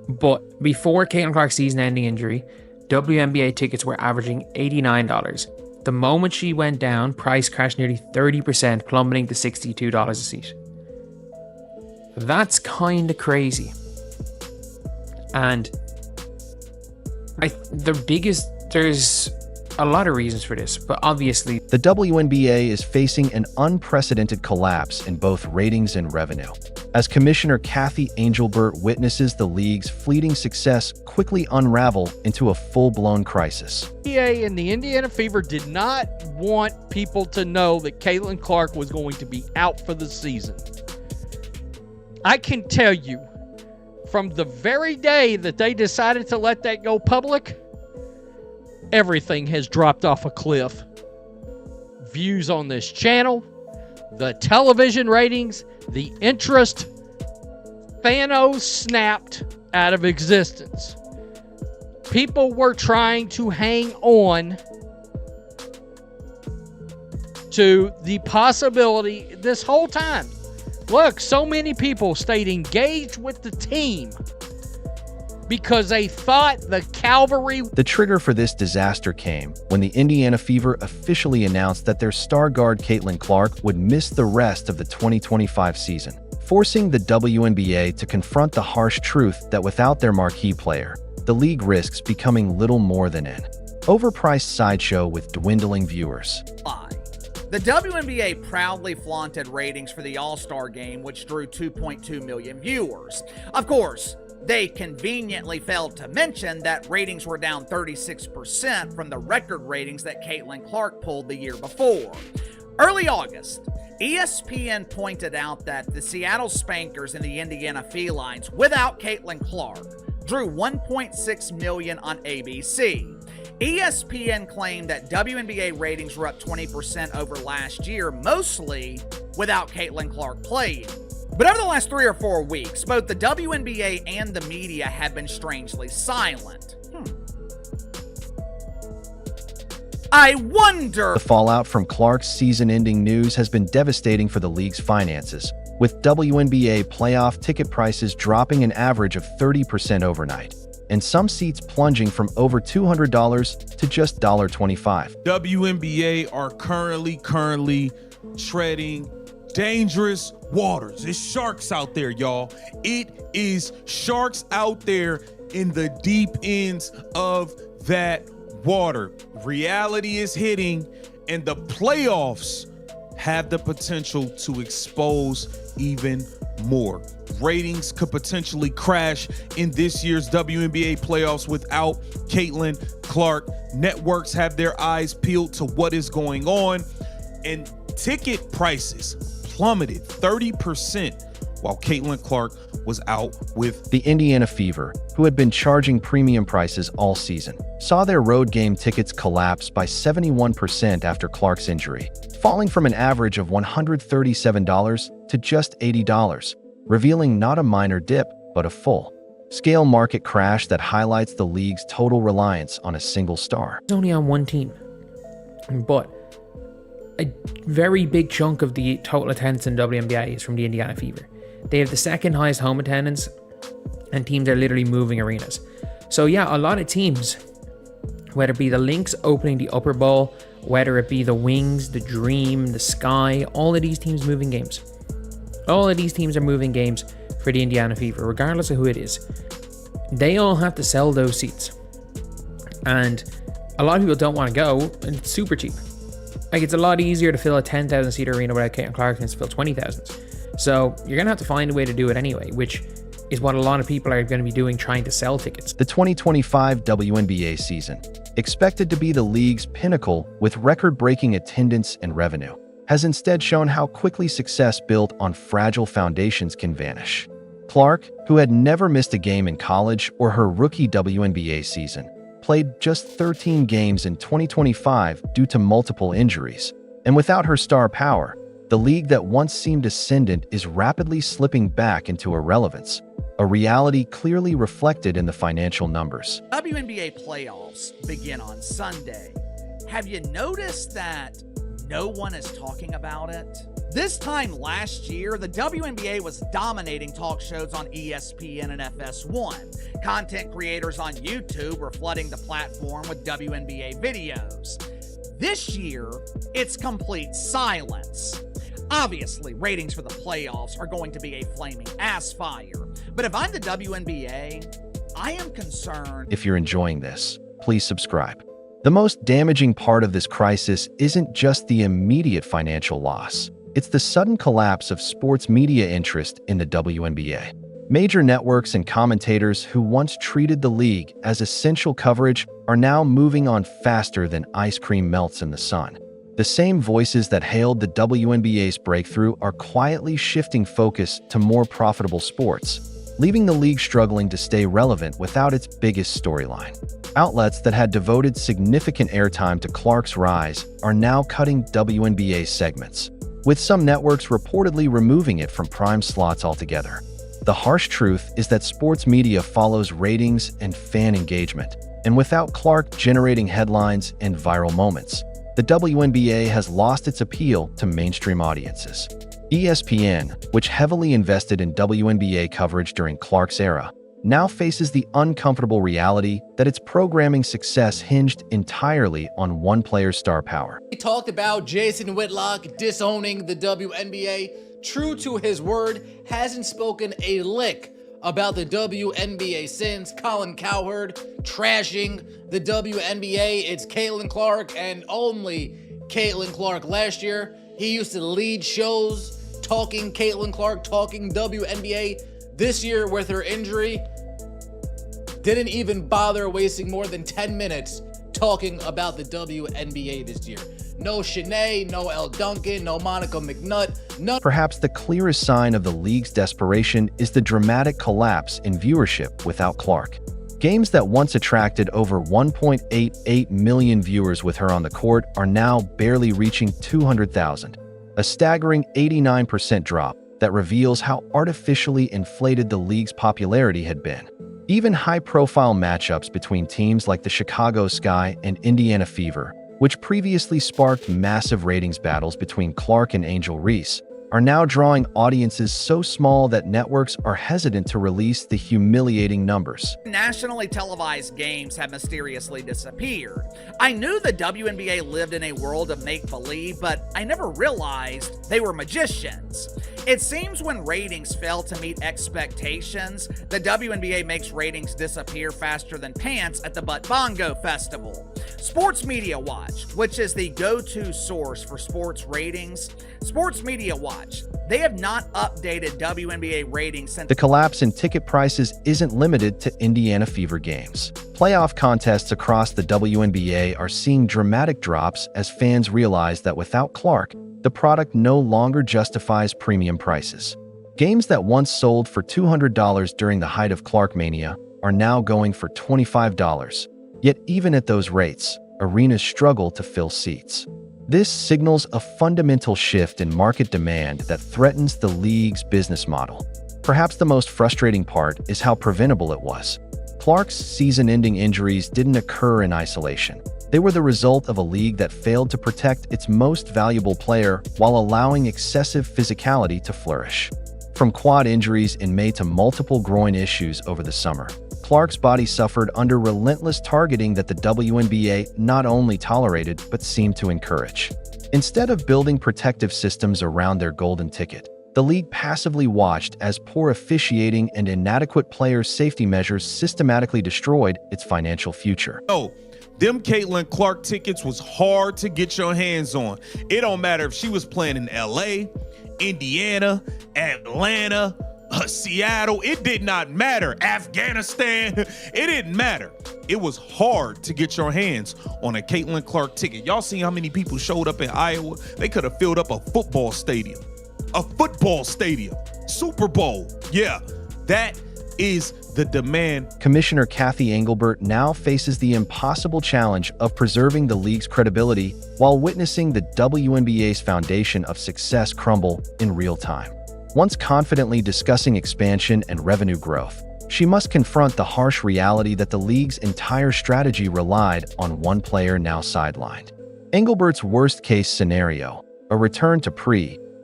But before Caitlin Clark's season-ending injury, WNBA tickets were averaging $89. The moment she went down, price crashed nearly 30%, plummeting to $62 a seat. That's kind of crazy. And there's a lot of reasons for this, but obviously the WNBA is facing an unprecedented collapse in both ratings and revenue, as Commissioner Kathy Angelbert witnesses the league's fleeting success quickly unravel into a full-blown crisis. The NBA and the Indiana Fever did not want people to know that Caitlin Clark was going to be out for the season. I can tell you, from the very day that they decided to let that go public, everything has dropped off a cliff. Views on this channel, the television ratings, the interest, Thanos snapped out of existence. People were trying to hang on to the possibility this whole time. Look, so many people stayed engaged with the team because they thought the cavalry... The trigger for this disaster came when the Indiana Fever officially announced that their star guard Caitlin Clark would miss the rest of the 2025 season, forcing the WNBA to confront the harsh truth that without their marquee player, the league risks becoming little more than an overpriced sideshow with dwindling viewers. The WNBA proudly flaunted ratings for the All-Star Game, which drew 2.2 million viewers. Of course, they conveniently failed to mention that ratings were down 36% from the record ratings that Caitlin Clark pulled the year before. Early August, ESPN pointed out that the Seattle Spankers and the Indiana Felines, without Caitlin Clark, drew 1.6 million on ABC. ESPN claimed that WNBA ratings were up 20% over last year, mostly without Caitlin Clark playing. But over the last 3 or 4 weeks, both the WNBA and the media have been strangely silent. I wonder... The fallout from Clark's season-ending news has been devastating for the league's finances, with WNBA playoff ticket prices dropping an average of 30% overnight, and some seats plunging from over $200 to just $1.25. WNBA are currently treading dangerous waters. It's sharks out there, y'all. It is sharks out there in the deep ends of that water. Reality is hitting, and the playoffs have the potential to expose even more. Ratings could potentially crash in this year's WNBA playoffs without Caitlin Clark. Networks have their eyes peeled to what is going on, and ticket prices plummeted 30% while Caitlin Clark was out with the Indiana Fever, who had been charging premium prices all season, saw their road game tickets collapse by 71% after Clark's injury, falling from an average of $137 to just $80, revealing not a minor dip, but a full-scale market crash that highlights the league's total reliance on a single star. It's only on one team, but a very big chunk of the total attendance in WNBA is from the Indiana Fever. They have the second highest home attendance, and teams are literally moving arenas. So yeah, a lot of teams, whether it be the Lynx opening the Upper Bowl, whether it be the Wings, the Dream, the Sky, all of these teams moving games. All of these teams are moving games for the Indiana Fever, regardless of who it is. They all have to sell those seats. And a lot of people don't want to go, and it's super cheap. Like, it's a lot easier to fill a 10,000 seat arena without Caitlin Clark than to fill 20,000. So you're going to have to find a way to do it anyway, which is what a lot of people are going to be doing, trying to sell tickets. The 2025 WNBA season, expected to be the league's pinnacle with record-breaking attendance and revenue, has instead shown how quickly success built on fragile foundations can vanish. Clark, who had never missed a game in college or her rookie WNBA season, played just 13 games in 2025 due to multiple injuries, and without her star power, the league that once seemed ascendant is rapidly slipping back into irrelevance, a reality clearly reflected in the financial numbers. WNBA playoffs begin on Sunday. Have you noticed that no one is talking about it? This time last year, the WNBA was dominating talk shows on ESPN and FS1. Content creators on YouTube were flooding the platform with WNBA videos. This year, it's complete silence. Obviously, ratings for the playoffs are going to be a flaming ass fire, but if I'm the WNBA, I am concerned. If you're enjoying this, please subscribe. The most damaging part of this crisis isn't just the immediate financial loss. It's the sudden collapse of sports media interest in the WNBA. Major networks and commentators who once treated the league as essential coverage are now moving on faster than ice cream melts in the sun. The same voices that hailed the WNBA's breakthrough are quietly shifting focus to more profitable sports, leaving the league struggling to stay relevant without its biggest storyline. Outlets that had devoted significant airtime to Clark's rise are now cutting WNBA segments, with some networks reportedly removing it from prime slots altogether. The harsh truth is that sports media follows ratings and fan engagement, and without Clark generating headlines and viral moments, the WNBA has lost its appeal to mainstream audiences. ESPN, which heavily invested in WNBA coverage during Clark's era, now faces the uncomfortable reality that its programming success hinged entirely on one player's star power. He talked about Jason Whitlock disowning the WNBA. True to his word, hasn't spoken a lick about the WNBA since. Colin Cowherd trashing the WNBA. It's Caitlin Clark and only Caitlin Clark. Last year, he used to lead shows talking Caitlin Clark, talking WNBA. This year, with her injury, didn't even bother wasting more than 10 minutes talking about the WNBA this year. No Shanae, no Elle Duncan, no Monica McNutt, none. Perhaps the clearest sign of the league's desperation is the dramatic collapse in viewership without Clark. Games that once attracted over 1.88 million viewers with her on the court are now barely reaching 200,000, a staggering 89% drop that reveals how artificially inflated the league's popularity had been. Even high-profile matchups between teams like the Chicago Sky and Indiana Fever, which previously sparked massive ratings battles between Clark and Angel Reese, are now drawing audiences so small that networks are hesitant to release the humiliating numbers. Nationally televised games have mysteriously disappeared. I knew the WNBA lived in a world of make-believe, but I never realized they were magicians. It seems when ratings fail to meet expectations, the WNBA makes ratings disappear faster than pants at the Butt Bongo Festival. Sports Media Watch, which is the go-to source for sports ratings, Sports Media Watch, they have not updated WNBA ratings since. The collapse in ticket prices isn't limited to Indiana Fever games. Playoff contests across the WNBA are seeing dramatic drops as fans realize that without Clark, the product no longer justifies premium prices. Games that once sold for $200 during the height of Clark Mania are now going for $25. Yet even at those rates, arenas struggle to fill seats. This signals a fundamental shift in market demand that threatens the league's business model. Perhaps the most frustrating part is how preventable it was. Clark's season-ending injuries didn't occur in isolation. They were the result of a league that failed to protect its most valuable player while allowing excessive physicality to flourish. From quad injuries in May to multiple groin issues over the summer, Clark's body suffered under relentless targeting that the WNBA not only tolerated but seemed to encourage. Instead of building protective systems around their golden ticket, the league passively watched as poor officiating and inadequate player safety measures systematically destroyed its financial future. Oh, them Caitlin Clark tickets was hard to get your hands on. It don't matter if she was playing in LA, Indiana, Atlanta, Seattle. It did not matter. Afghanistan. It didn't matter. It was hard to get your hands on a Caitlin Clark ticket. Y'all see how many people showed up in Iowa? They could have filled up a football stadium. A football stadium. Super Bowl. Yeah, that is the demand. Commissioner Kathy Engelbert now faces the impossible challenge of preserving the league's credibility while witnessing the WNBA's foundation of success crumble in real time. Once confidently discussing expansion and revenue growth, she must confront the harsh reality that the league's entire strategy relied on one player now sidelined. Engelbert's worst-case scenario, a return to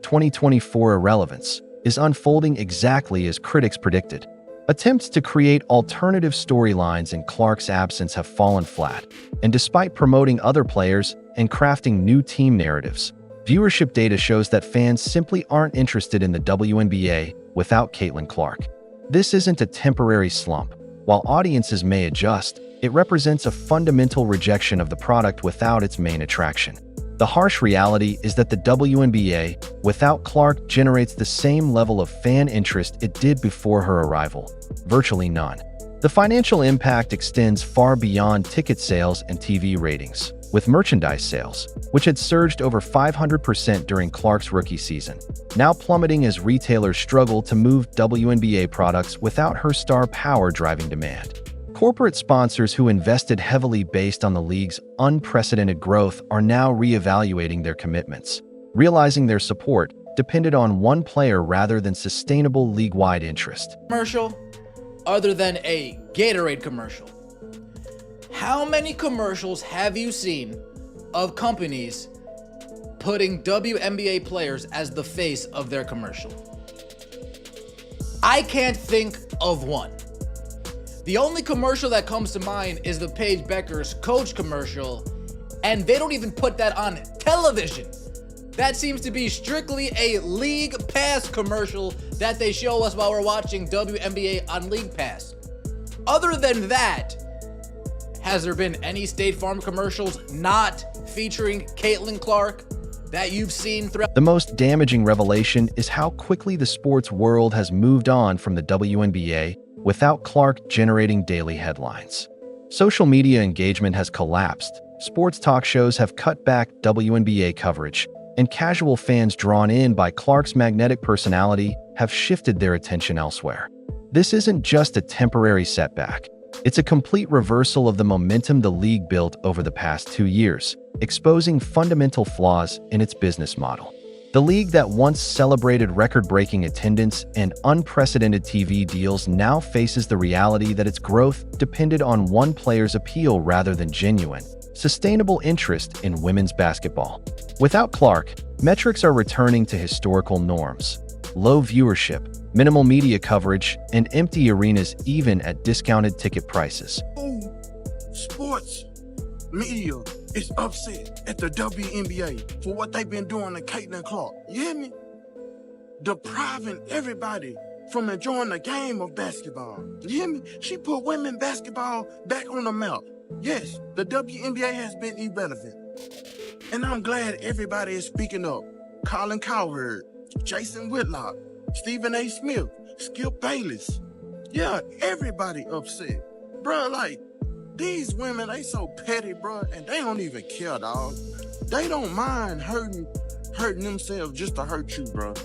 2024 irrelevance is unfolding exactly as critics predicted. Attempts to create alternative storylines in Clark's absence have fallen flat, and despite promoting other players and crafting new team narratives, viewership data shows that fans simply aren't interested in the WNBA without Caitlin Clark. This isn't a temporary slump. While audiences may adjust, it represents a fundamental rejection of the product without its main attraction. The harsh reality is that the WNBA, without Clark, generates the same level of fan interest it did before her arrival. Virtually none. The financial impact extends far beyond ticket sales and TV ratings, with merchandise sales, which had surged over 500% during Clark's rookie season, now plummeting as retailers struggle to move WNBA products without her star power driving demand. Corporate sponsors who invested heavily based on the league's unprecedented growth are now reevaluating their commitments, realizing their support depended on one player rather than sustainable league-wide interest. Commercial other than a Gatorade commercial. How many commercials have you seen of companies putting WNBA players as the face of their commercial? I can't think of one. The only commercial that comes to mind is the Paige Becker's Coach commercial, and they don't even put that on television. That seems to be strictly a League Pass commercial that they show us while we're watching WNBA on League Pass. Other than that, has there been any State Farm commercials not featuring Caitlin Clark that you've seen throughout? The most damaging revelation is how quickly the sports world has moved on from the WNBA without Clark generating daily headlines. Social media engagement has collapsed, sports talk shows have cut back WNBA coverage, and casual fans drawn in by Clark's magnetic personality have shifted their attention elsewhere. This isn't just a temporary setback. It's a complete reversal of the momentum the league built over the past 2 years, exposing fundamental flaws in its business model. The league that once celebrated record-breaking attendance and unprecedented TV deals now faces the reality that its growth depended on one player's appeal rather than genuine, sustainable interest in women's basketball. Without Clark, metrics are returning to historical norms. Low viewership, minimal media coverage, and empty arenas even at discounted ticket prices. Sports media is upset at the WNBA for what they've been doing to Caitlin Clark. You hear me? Depriving everybody from enjoying the game of basketball. You hear me? She put women basketball back on the map. Yes, the WNBA has been irrelevant. And I'm glad everybody is speaking up. Colin Cowherd, Jason Whitlock, Stephen A. Smith, Skip Bayless. Yeah, everybody upset. Bruh, like, these women, they so petty, bruh, and they don't even care, dog. They don't mind hurting themselves just to hurt you, bruh.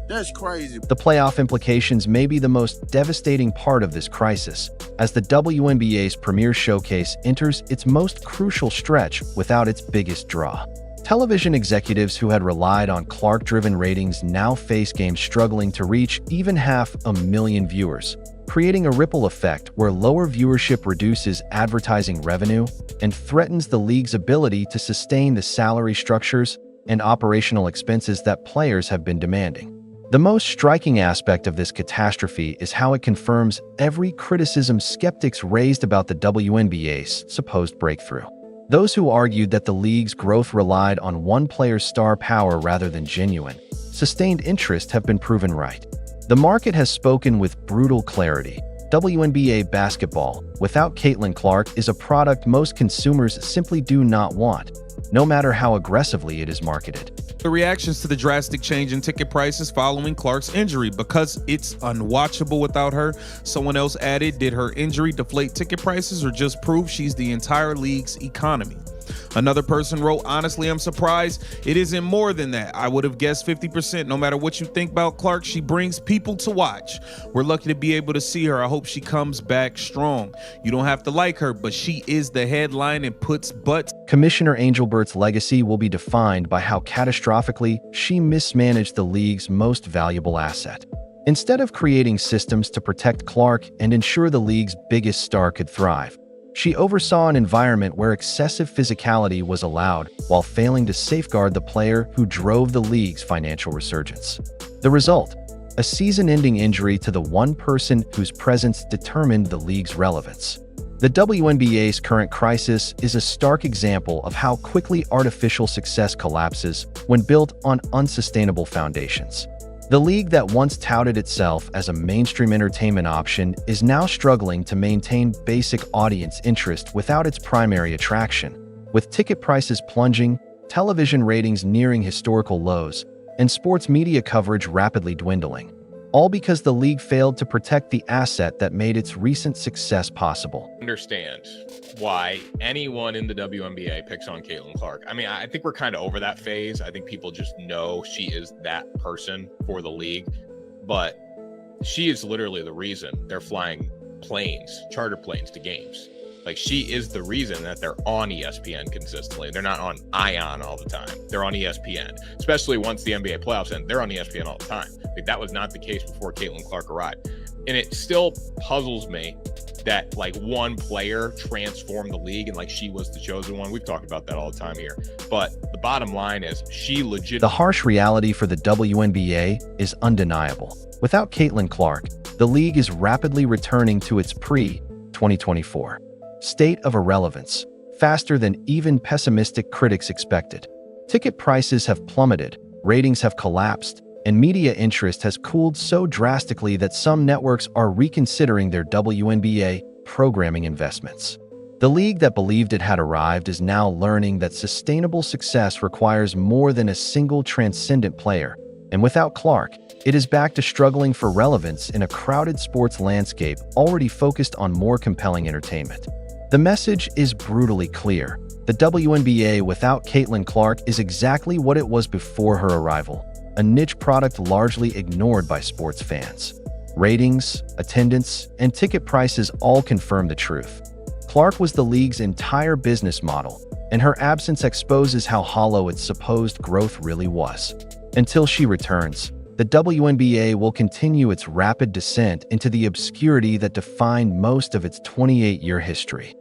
That's crazy. The playoff implications may be the most devastating part of this crisis, as the WNBA's premier showcase enters its most crucial stretch without its biggest draw. Television executives who had relied on Clark-driven ratings now face games struggling to reach even 500,000 viewers, creating a ripple effect where lower viewership reduces advertising revenue and threatens the league's ability to sustain the salary structures and operational expenses that players have been demanding. The most striking aspect of this catastrophe is how it confirms every criticism skeptics raised about the WNBA's supposed breakthrough. Those who argued that the league's growth relied on one player's star power rather than genuine, sustained interest have been proven right. The market has spoken with brutal clarity. WNBA basketball, without Caitlin Clark, is a product most consumers simply do not want, no matter how aggressively it is marketed. The reactions to the drastic change in ticket prices following Clark's injury because it's unwatchable without her. Someone else added, did her injury deflate ticket prices or just prove she's the entire league's economy? Another person wrote, honestly, I'm surprised it isn't more than that. I would have guessed 50%. No matter what you think about Clark, she brings people to watch. We're lucky to be able to see her. I hope she comes back strong. You don't have to like her, but she is the headline and puts butts. Commissioner Angelbert's legacy will be defined by how catastrophically she mismanaged the league's most valuable asset. Instead of creating systems to protect Clark and ensure the league's biggest star could thrive, She oversaw an environment where excessive physicality was allowed while failing to safeguard the player who drove the league's financial resurgence. The result? A season-ending injury to the one person whose presence determined the league's relevance. The WNBA's current crisis is a stark example of how quickly artificial success collapses when built on unsustainable foundations. The league that once touted itself as a mainstream entertainment option is now struggling to maintain basic audience interest without its primary attraction, with ticket prices plunging, television ratings nearing historical lows, and sports media coverage rapidly dwindling. All because the league failed to protect the asset that made its recent success possible. Understand why anyone in the WNBA picks on Caitlin Clark. I mean, I think we're kind of over that phase. I think people just know she is that person for the league, but she is literally the reason they're flying planes, charter planes to games. Like, she is the reason that they're on ESPN consistently. They're not on ION all the time. They're on ESPN, especially once the NBA playoffs end. They're on ESPN all the time. Like, that was not the case before Caitlin Clark arrived. And it still puzzles me that, like, one player transformed the league and, like, she was the chosen one. We've talked about that all the time here. But the bottom line is she legit. The harsh reality for the WNBA is undeniable. Without Caitlin Clark, the league is rapidly returning to its pre-2024 state of irrelevance, faster than even pessimistic critics expected. Ticket prices have plummeted, ratings have collapsed, and media interest has cooled so drastically that some networks are reconsidering their WNBA programming investments. The league that believed it had arrived is now learning that sustainable success requires more than a single transcendent player, and without Clark, it is back to struggling for relevance in a crowded sports landscape already focused on more compelling entertainment. The message is brutally clear. The WNBA without Caitlin Clark is exactly what it was before her arrival, a niche product largely ignored by sports fans. Ratings, attendance, and ticket prices all confirm the truth. Clark was the league's entire business model, and her absence exposes how hollow its supposed growth really was. Until she returns, the WNBA will continue its rapid descent into the obscurity that defined most of its 28-year history.